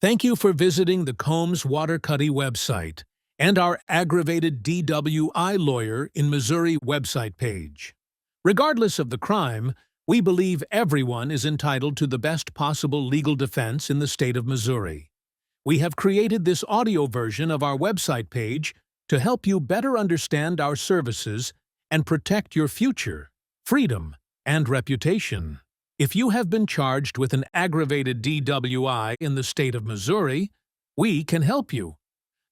Thank you for visiting the Combs Waterkotte website and our Aggravated DWI Lawyer in Missouri website page. Regardless of the crime, we believe everyone is entitled to the best possible legal defense in the state of Missouri. We have created this audio version of our website page to help you better understand our services and protect your future, freedom, and reputation. If you have been charged with an aggravated DWI in the state of Missouri, we can help you.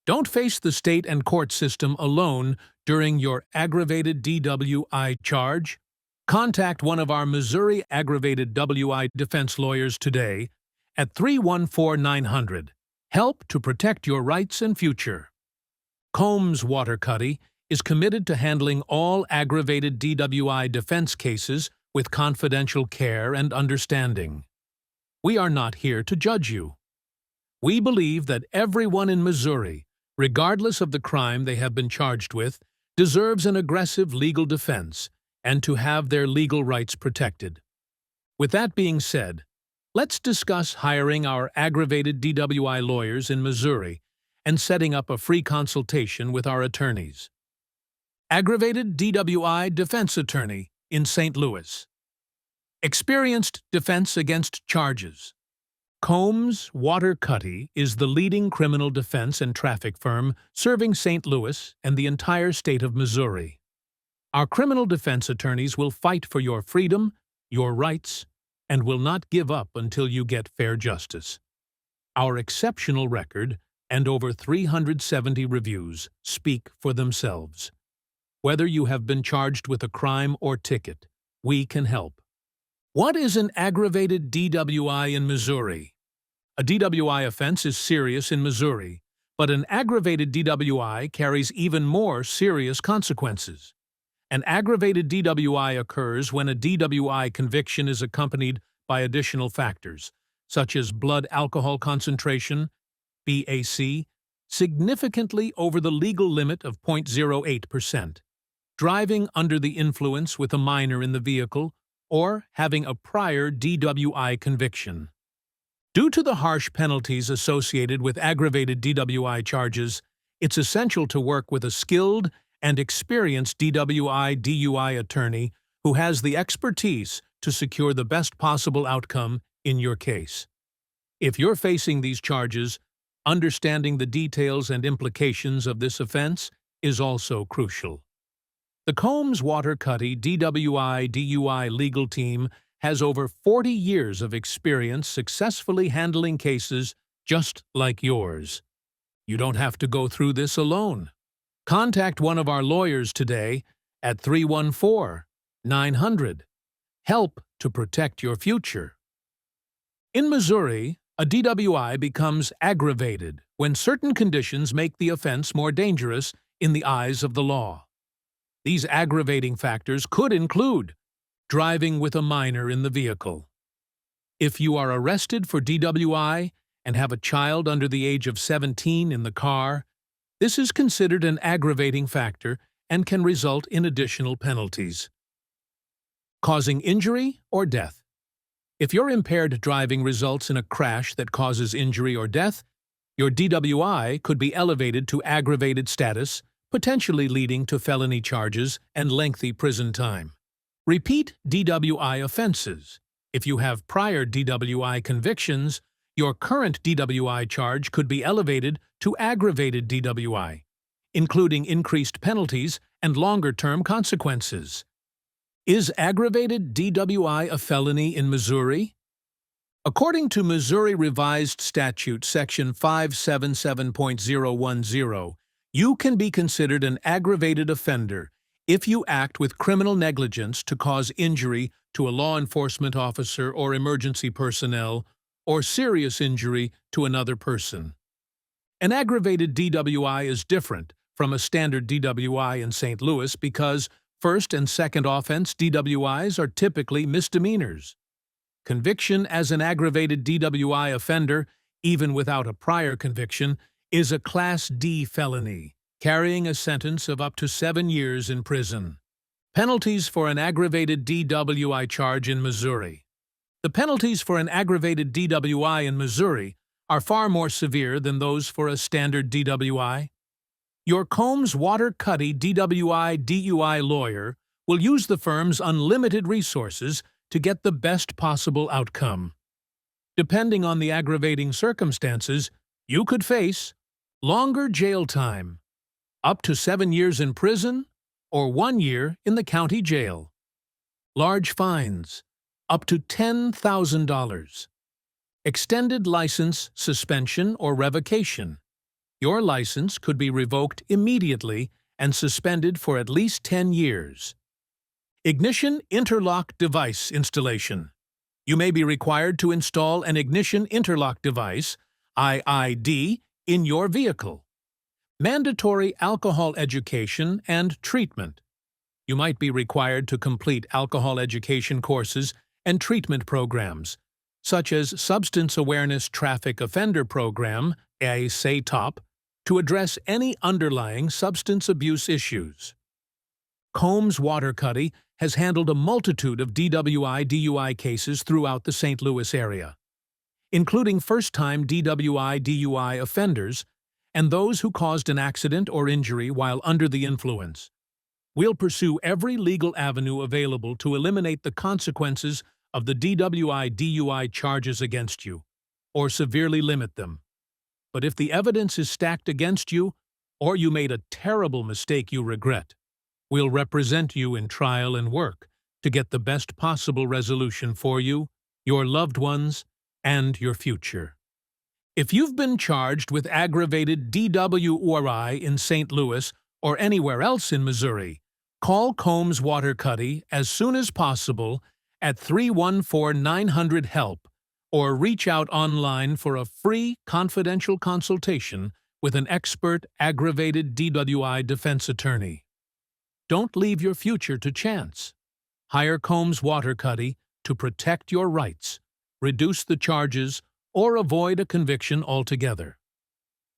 Don't face the state and court system alone during your aggravated DWI charge. Contact one of our Missouri Aggravated DWI defense lawyers today at 314-900. Help to protect your rights and future. Combs Waterkotte is committed to handling all aggravated DWI defense cases with confidential care and understanding. We are not here to judge you. We believe that everyone in Missouri, regardless of the crime they have been charged with, deserves an aggressive legal defense and to have their legal rights protected. With that being said, let's discuss hiring our aggravated DWI lawyers in Missouri and setting up a free consultation with our attorneys. Aggravated DWI Defense Attorney in St. Louis. Experienced defense against charges. Combs Waterkotte is the leading criminal defense and traffic firm serving St. Louis and the entire state of Missouri. Our criminal defense attorneys will fight for your freedom, your rights, and will not give up until you get fair justice. Our exceptional record and over 370 reviews speak for themselves. Whether you have been charged with a crime or ticket, we can help. What is an aggravated DWI in Missouri? A DWI offense is serious in Missouri, but an aggravated DWI carries even more serious consequences. An aggravated DWI occurs when a DWI conviction is accompanied by additional factors, such as blood alcohol concentration, BAC, significantly over the legal limit of 0.08%. Driving under the influence with a minor in the vehicle, or having a prior DWI conviction. Due to the harsh penalties associated with aggravated DWI charges, it's essential to work with a skilled and experienced DWI attorney who has the expertise to secure the best possible outcome in your case. If you're facing these charges, understanding the details and implications of this offense is also crucial. The Combs Waterkotte DWI legal team has over 40 years of experience successfully handling cases just like yours. You don't have to go through this alone. Contact one of our lawyers today at 314-900. Help to protect your future. In Missouri, a DWI becomes aggravated when certain conditions make the offense more dangerous in the eyes of the law. These aggravating factors could include driving with a minor in the vehicle. If you are arrested for DWI and have a child under the age of 17 in the car, this is considered an aggravating factor and can result in additional penalties. Causing injury or death. If your impaired driving results in a crash that causes injury or death, your DWI could be elevated to aggravated status, potentially leading to felony charges and lengthy prison time. Repeat DWI offenses. If you have prior DWI convictions, your current DWI charge could be elevated to aggravated DWI, including increased penalties and longer-term consequences. Is aggravated DWI a felony in Missouri? According to Missouri Revised Statute Section 577.010, you can be considered an aggravated offender if you act with criminal negligence to cause injury to a law enforcement officer or emergency personnel, or serious injury to another person. An aggravated DWI is different from a standard DWI in St. Louis because first and second offense DWIs are typically misdemeanors. Conviction as an aggravated DWI offender, even without a prior conviction, is a Class D felony, carrying a sentence of up to 7 years in prison. Penalties for an aggravated DWI charge in Missouri. The penalties for an aggravated DWI in Missouri are far more severe than those for a standard DWI. Your Combs Waterkotte DWI lawyer will use the firm's unlimited resources to get the best possible outcome. Depending on the aggravating circumstances, you could face longer jail time, up to 7 years in prison, or 1 year in the county jail. Large fines, up to $10,000. Extended license suspension or revocation. Your license could be revoked immediately and suspended for at least 10 years. Ignition interlock device installation. You may be required to install an ignition interlock device, IID, in your vehicle. Mandatory alcohol education and treatment. You might be required to complete alcohol education courses and treatment programs, such as Substance Awareness Traffic Offender Program, SATOP, to address any underlying substance abuse issues. Combs Waterkotte has handled a multitude of DWI-DUI cases throughout the St. Louis area, including first-time DWI-DUI offenders and those who caused an accident or injury while under the influence. We'll pursue every legal avenue available to eliminate the consequences of the DWI-DUI charges against you, or severely limit them. But if the evidence is stacked against you, or you made a terrible mistake you regret, we'll represent you in trial and work to get the best possible resolution for you, your loved ones, and your future. If you've been charged with aggravated DWI in St. Louis or anywhere else in Missouri, call Combs Waterkotte as soon as possible at 314-900-HELP or reach out online for a free confidential consultation with an expert aggravated DWI defense attorney. Don't leave your future to chance. Hire Combs Waterkotte to protect your rights, reduce the charges, or avoid a conviction altogether.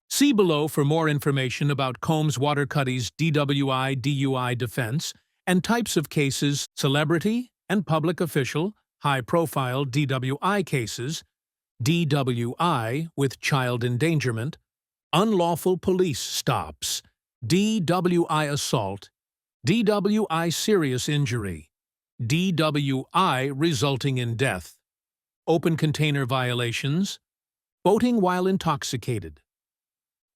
See below for more information about Combs Waterkotte's DWI-DUI defense and types of cases: celebrity and public official, high-profile DWI cases, DWI with child endangerment, unlawful police stops, DWI assault, DWI serious injury, DWI resulting in death, open container violations, boating while intoxicated,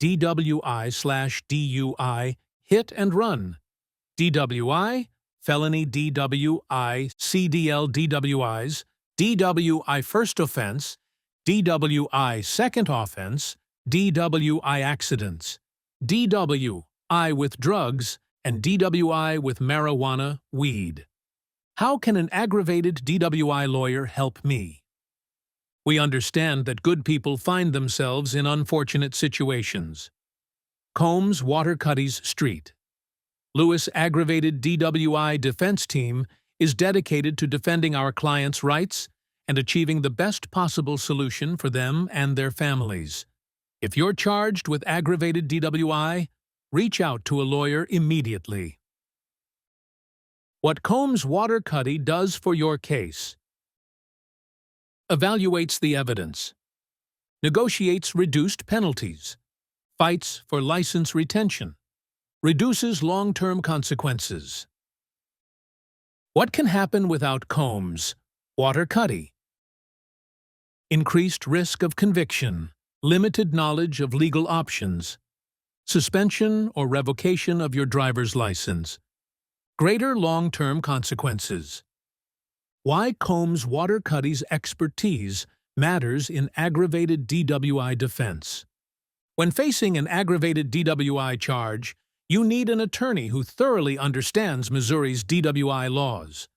DWI/DUI hit and run, DWI, felony DWI, CDL DWIs, DWI first offense, DWI second offense, DWI accidents, DWI with drugs, and DWI with marijuana, weed. How can an aggravated DWI lawyer help me? We understand that good people find themselves in unfortunate situations. Combs Waterkotte's Street. Lewis Aggravated DWI Defense Team is dedicated to defending our clients' rights and achieving the best possible solution for them and their families. If you're charged with aggravated DWI, reach out to a lawyer immediately. What Combs Waterkotte does for your case: evaluates the evidence, negotiates reduced penalties, fights for license retention, reduces long-term consequences. What can happen without Combs Waterkotte? Increased risk of conviction, limited knowledge of legal options, suspension or revocation of your driver's license, greater long-term consequences. Why Combs Waterkotte's expertise matters in aggravated DWI defense. When facing an aggravated DWI charge, you need an attorney who thoroughly understands Missouri's DWI laws.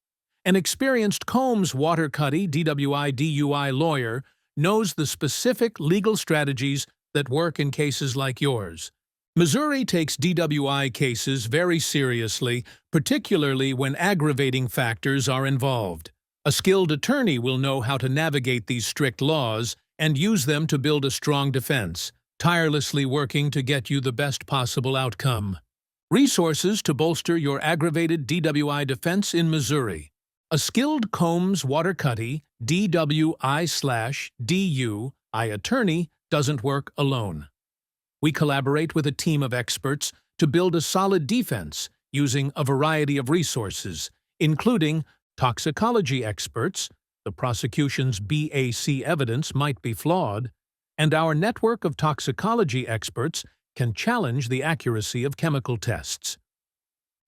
An experienced Combs Waterkotte DWI lawyer knows the specific legal strategies that work in cases like yours. Missouri takes DWI cases very seriously, particularly when aggravating factors are involved. A skilled attorney will know how to navigate these strict laws and use them to build a strong defense, tirelessly working to get you the best possible outcome. Resources to bolster your aggravated DWI defense in Missouri. A skilled Combs Waterkotte DWI/DUI attorney doesn't work alone. We collaborate with a team of experts to build a solid defense using a variety of resources, including toxicology experts, the prosecution's BAC evidence might be flawed, and our network of toxicology experts can challenge the accuracy of chemical tests.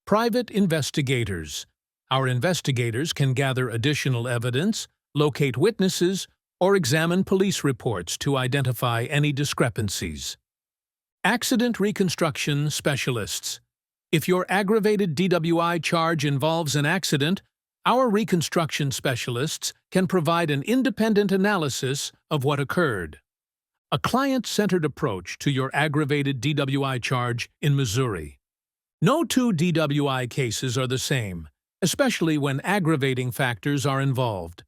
Private investigators. Our investigators can gather additional evidence, locate witnesses, or examine police reports to identify any discrepancies. Accident reconstruction specialists. If your aggravated DWI charge involves an accident, our reconstruction specialists can provide an independent analysis of what occurred. A client-centered approach to your aggravated DWI charge in Missouri. No two DWI cases are the same, especially when aggravating factors are involved.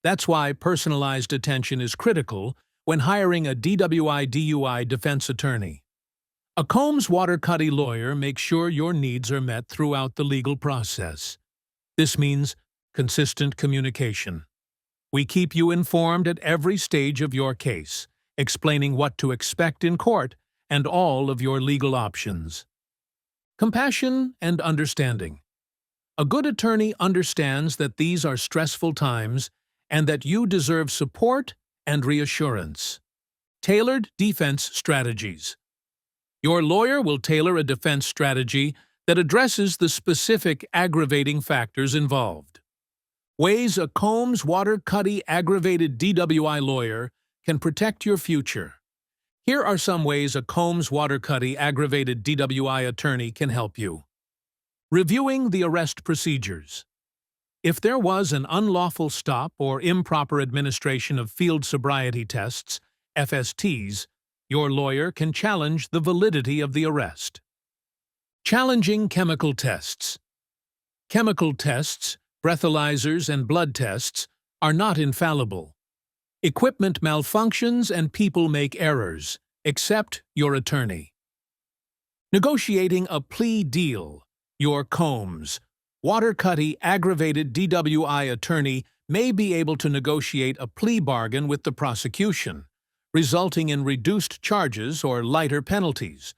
That's why personalized attention is critical when hiring a DWI/DUI defense attorney. A Combs Waterkotte lawyer makes sure your needs are met throughout the legal process. This means consistent communication. We keep you informed at every stage of your case, explaining what to expect in court and all of your legal options. Compassion and understanding. A good attorney understands that these are stressful times and that you deserve support and reassurance. Tailored defense strategies. Your lawyer will tailor a defense strategy that addresses the specific aggravating factors involved. Ways a Combs Waterkotte Aggravated DWI lawyer can protect your future. Here are some ways a Combs Waterkotte Aggravated DWI attorney can help you. Reviewing the arrest procedures. If there was an unlawful stop or improper administration of field sobriety tests, FSTs, your lawyer can challenge the validity of the arrest. Challenging chemical tests. Chemical tests, breathalyzers, and blood tests are not infallible. Equipment malfunctions and people make errors. Accept your attorney. Negotiating a plea deal. Your Combs Waterkotte Aggravated DWI attorney may be able to negotiate a plea bargain with the prosecution, resulting in reduced charges or lighter penalties,